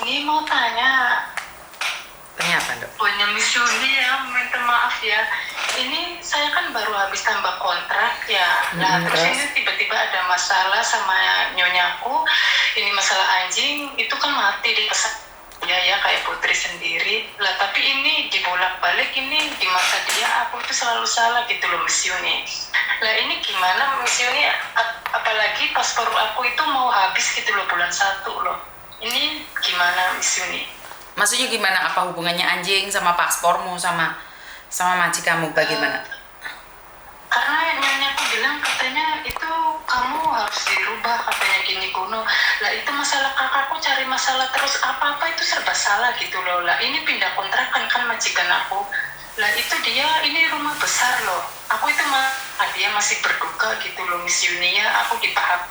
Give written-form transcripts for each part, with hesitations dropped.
Ini mau tanya, Tanya apa, Dok? punya Miss Yuni ya, minta maaf ya. Ini saya kan baru habis tambah kontrak ya. Nah, terus terus? ini tiba-tiba ada masalah sama nyonyaku. Ini masalah anjing, itu kan mati di pesan ya kayak putri sendiri. Lah tapi ini dibolak-balik, ini di masa dia aku tuh selalu salah gitu loh Miss Yuni. Lah ini gimana Miss Yuni? Apalagi paspor aku itu mau habis gitu loh bulan 1 loh. Ini gimana Miss Yuni? Maksudnya gimana? Apa hubungannya anjing sama paspormu sama majikanmu bagaimana? Karena nyanyaku bilang katanya itu kamu harus dirubah katanya gini kuno. Lah itu masalah kakakku cari masalah terus apa-apa itu serba salah gitu loh. Lah ini pindah kontrakan kan majikan aku. Lah itu dia ini rumah besar loh. Aku itu dia masih berduka gitu loh Miss Yuni ya. Aku dipaham.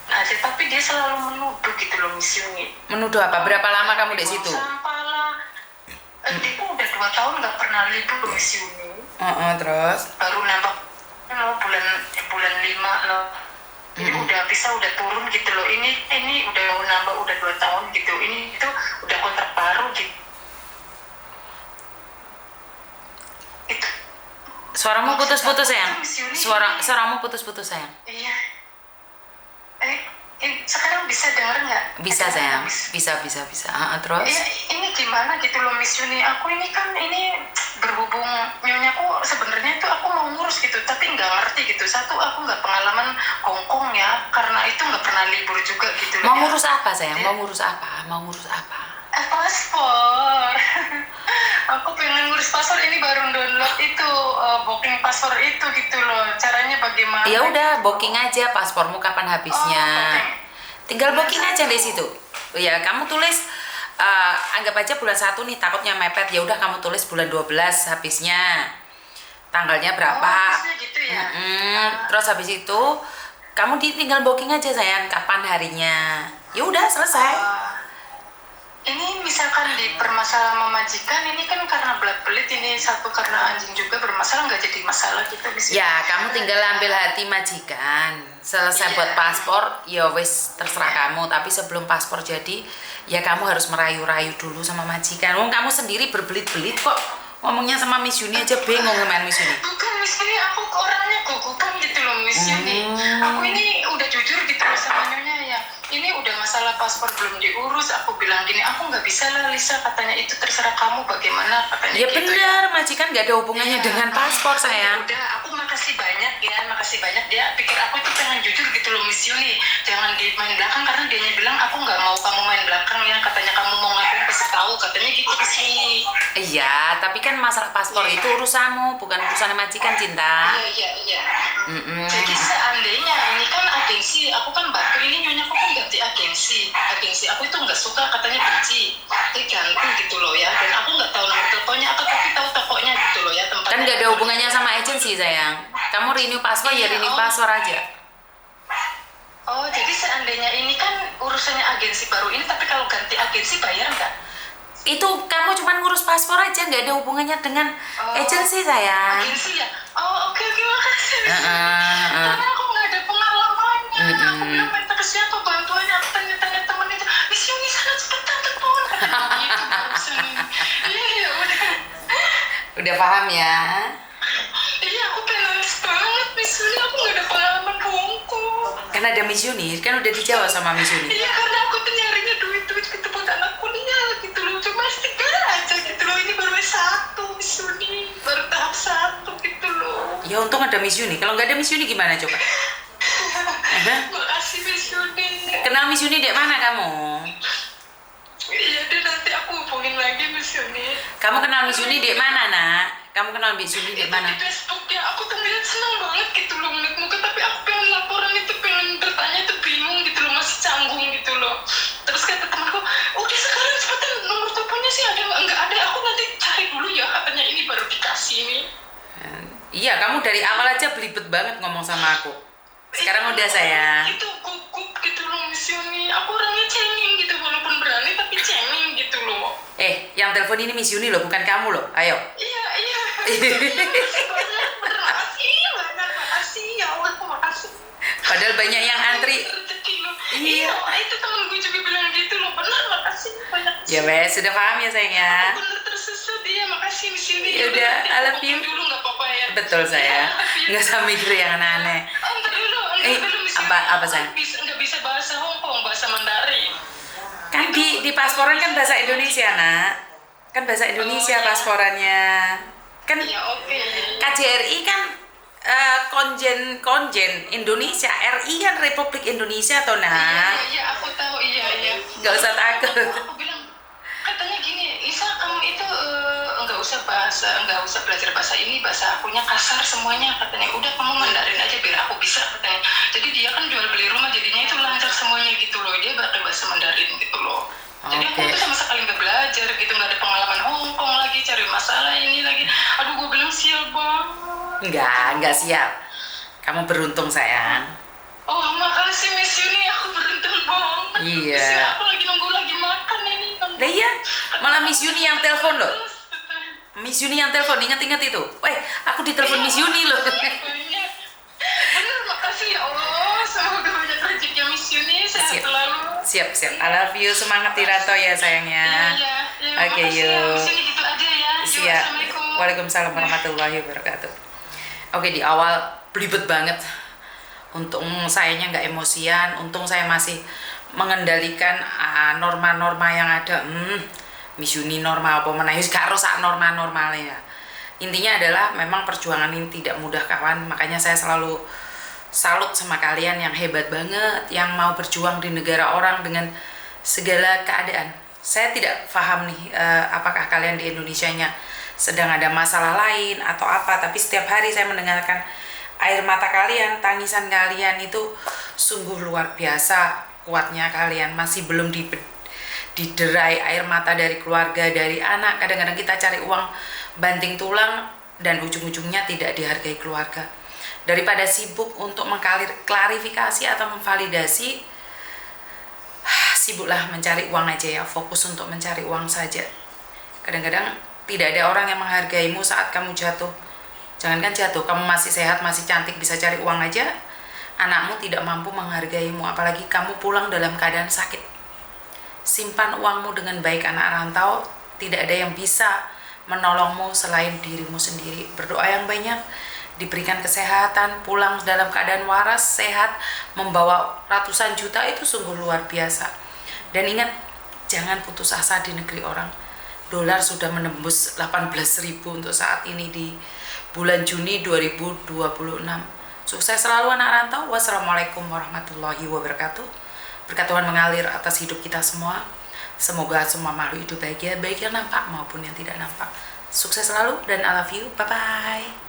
Nah, tapi dia selalu menuduh gitu loh Miss Yuni. Menuduh apa? Berapa lama kamu di situ? Sampah lah. Dia udah 2 tahun nggak pernah libur Miss Yuni. Terus? Baru nambah bulan 5 loh. Ini udah turun gitu loh. Ini udah nambah udah 2 tahun gitu. Ini itu udah kontrak baru gitu. Itu. Suaramu putus-putus sayang. Suaramu putus-putus sayang. Iya. Sekarang bisa denger nggak? Bisa sayang. Bisa. Terus? Iya, ini gimana gitu loh Miss Yuni. Aku ini kan berhubung nyonyaku sebenarnya itu aku mau ngurus gitu, tapi nggak ngerti gitu. Satu aku nggak pengalaman Hongkong ya, karena itu nggak pernah libur juga gitu loh. Mau ngurus apa sayang? Mau ngurus apa? Paspor. Aku pengen ngurus paspor, ini baru download itu booking paspor itu gitu loh. Caranya bagaimana? Ya udah, booking aja paspormu kapan habisnya. Tinggal booking aja di situ. Ya, kamu tulis anggap aja bulan 1 nih, takutnya mepet. Ya udah kamu tulis bulan 12 habisnya. Tanggalnya berapa? Gitu ya. Terus habis itu kamu tinggal booking aja sayang, kapan harinya. Ya udah selesai. Ini misalkan di permasalahan memajikan ini kan karena belat-belit, ini satu karena anjing juga bermasalah, nggak jadi masalah gitu bisa. Ya kamu tinggal ambil hati majikan. Selesai buat paspor, ya wis terserah kamu. Tapi sebelum paspor jadi, ya kamu harus merayu-rayu dulu sama majikan. Kamu sendiri berbelit-belit kok. Ngomongnya sama Miss Yuni aja bingung sama Miss Yuni. Bukan Miss Yuni, aku orangnya gugupan gitu loh Miss Yuni. Aku ini udah jujur gitu loh sama nyonya ya. Ini udah masalah paspor belum diurus. Aku bilang gini, aku nggak bisa lah Lisa, katanya itu terserah kamu bagaimana katanya. Ya gitu, benar, majikan nggak ada hubungannya dengan paspor sayang. Udah, aku makasih banyak dia pikir aku tuh pengen jujur gitu loh Miss Yuni. Jangan di main belakang, karena dianya bilang aku nggak mau kamu main belakang ya, katanya kamu mau ngapain pasti tahu, katanya gitu sih. Iya, tapi kan masalah paspor itu urusanmu, bukan urusan majikan, cinta. Iya. Jadi seandainya ini kan agensi, aku kan bantu ini nyonya, aku kan ganti agensi aku itu nggak suka, katanya benci, jadi ganti gitu loh ya. Dan aku nggak tahu nomor teleponnya apa, tapi tahu tokonya gitu loh ya, tempatnya. Kan nggak ada hubungannya sama agensi sayang. Kamu renew paspor ya renew paspor aja. Oh, jadi seandainya ini kan urusannya agensi baru ini, tapi kalau ganti agensi bayar nggak? Itu kamu cuma ngurus paspor aja, nggak ada hubungannya dengan agensi sayang. Agensi ya? Oh, oke, makasih. Karena aku nggak ada pengalamannya. Aku bilang minta ke siapa bantuannya, aku tanya-tanya temen itu, Miss Yuni sana cepetan telepon. Gitu barusan. Iya, udah. Udah paham ya? Iya, aku pengen banget Miss Yuni, aku nggak ada pengalaman Hongkong. Kan ada Miss Yuni, kan udah dijawab sama Miss Yuni. Iya, karena aku tuh nyarinya duit gitu buat anak kuliah gitu loh. Cuma segala aja gitu loh. Ini baru 1 Miss Yuni, baru tahap 1 gitu loh. Ya untung ada Miss Yuni. Kalau nggak ada Miss Yuni gimana coba? Makasih Miss Yuni. Kenal Miss Yuni dari mana kamu? Iya deh, nanti aku hubungin lagi Miss Yuni. Kamu kenal Miss Yuni dari mana nak? Kamu kenal Miss Yuni dari mana? Di Facebook ya, aku tuh ngeliat seneng banget gitu loh ngeliat muka, tapi aku pengen laporan itu, pengen bertanya tuh bingung gitu loh, masih canggung gitu loh. Terus kata temanku, udah sekarang cepetan nomor teleponnya sih ada nggak ada, aku nanti cari dulu ya, katanya ini baru dikasih nih. Iya, kamu dari awal aja belibet banget ngomong sama aku. Sekarang udah sayang. Itu gugup gitu loh Miss Yuni, aku orangnya cengeng gitu, walaupun berani tapi cengeng gitu loh. Yang telepon ini Miss Yuni loh, bukan kamu loh. Ayo. Iya. Makasih ya Allah, makasih. Padahal banyak yang antri. Iya, itu temen gue juga bilang gitu loh, benar makasih. Ya wes, sudah paham ya sayang ya. Aku bener tersesat, iya makasih Miss Yuni. Ya udah, I love you. Dulu nggak apa-apa ya. Betul saya. Nggak usah mikir yang aneh-aneh. Entar dulu Miss Yuni. Apa sayang? Nggak bisa bahasa Hongkong, bahasa Mandarin. Kan di pasporan kan bahasa Indonesia, Nak. Kan bahasa Indonesia pasporannya. Kan Iya oke. KJRI kan konjen Indonesia, RI kan Republik Indonesia toh, Nak. Iya aku tahu, iya. Nggak usah takut. Aku bilang, katanya gini, Isa kamu itu nggak usah belajar bahasa ini, bahasa akunya kasar semuanya, katanya. Udah kamu Mandarin aja biar aku bisa, katanya. Jadi dia kan jual beli rumah jadinya itu lancar semuanya gitu loh, dia pakai bahasa Mandarin gitu loh. Jadi aku tuh sama sekali nggak belajar gitu, nggak ada pengalaman Hongkong lagi, cari masalah ini lagi. Aduh gue bilang sial banget. Enggak siap. Kamu beruntung sayang. Oh makasih Miss Yuni, aku beruntung banget. Iya. Miss Yuni, aku lagi nunggu lagi makan ini. Lah iya, malah Miss Yuni yang telepon loh. Miss Yuni yang telepon, ingat itu. Aku ditelepon Miss Yuni loh. Bener, makasih ya Allah. Semoga banyak rezeki Miss Yuni, sehat selalu. Siap. I love you, semangat Tirato ya sayangnya. Iya. Oke, Makasih ya, yuk. Miss Yuni gitu aja ya. Yuk, Siap. Assalamualaikum. Waalaikumsalam warahmatullahi wabarakatuh. Oke, di awal belibet banget. Untung sayanya nggak emosian, untung saya masih mengendalikan norma-norma yang ada. Miss Yuni normal apa menangis gak rusak norma-normalnya. Intinya adalah memang perjuangan ini tidak mudah kawan, makanya saya selalu salut sama kalian yang hebat banget, yang mau berjuang di negara orang dengan segala keadaan. Saya tidak paham nih apakah kalian di Indonesianya sedang ada masalah lain atau apa, tapi setiap hari saya mendengarkan air mata kalian, tangisan kalian itu sungguh luar biasa kuatnya kalian. Masih belum diderai air mata dari keluarga, dari anak. Kadang-kadang kita cari uang banting tulang dan ujung-ujungnya tidak dihargai keluarga. Daripada sibuk untuk mengklarifikasi atau memvalidasi, sibuklah mencari uang aja ya, fokus untuk mencari uang saja. Kadang-kadang tidak ada orang yang menghargaimu saat kamu jatuh. Jangankan jatuh, kamu masih sehat, masih cantik, bisa cari uang aja, anakmu tidak mampu menghargaimu, apalagi kamu pulang dalam keadaan sakit. Simpan uangmu dengan baik anak rantau, tidak ada yang bisa menolongmu selain dirimu sendiri. Berdoa yang banyak, diberikan kesehatan, pulang dalam keadaan waras, sehat, membawa ratusan juta, itu sungguh luar biasa. Dan ingat, jangan putus asa di negeri orang. Dolar sudah menembus 18.000 untuk saat ini di bulan Juni 2026. Sukses selalu anak rantau. Wassalamualaikum warahmatullahi wabarakatuh. Berkat Tuhan mengalir atas hidup kita semua. Semoga semua makhluk hidup bahagia, baik yang nampak maupun yang tidak nampak. Sukses selalu dan I love you. Bye-bye.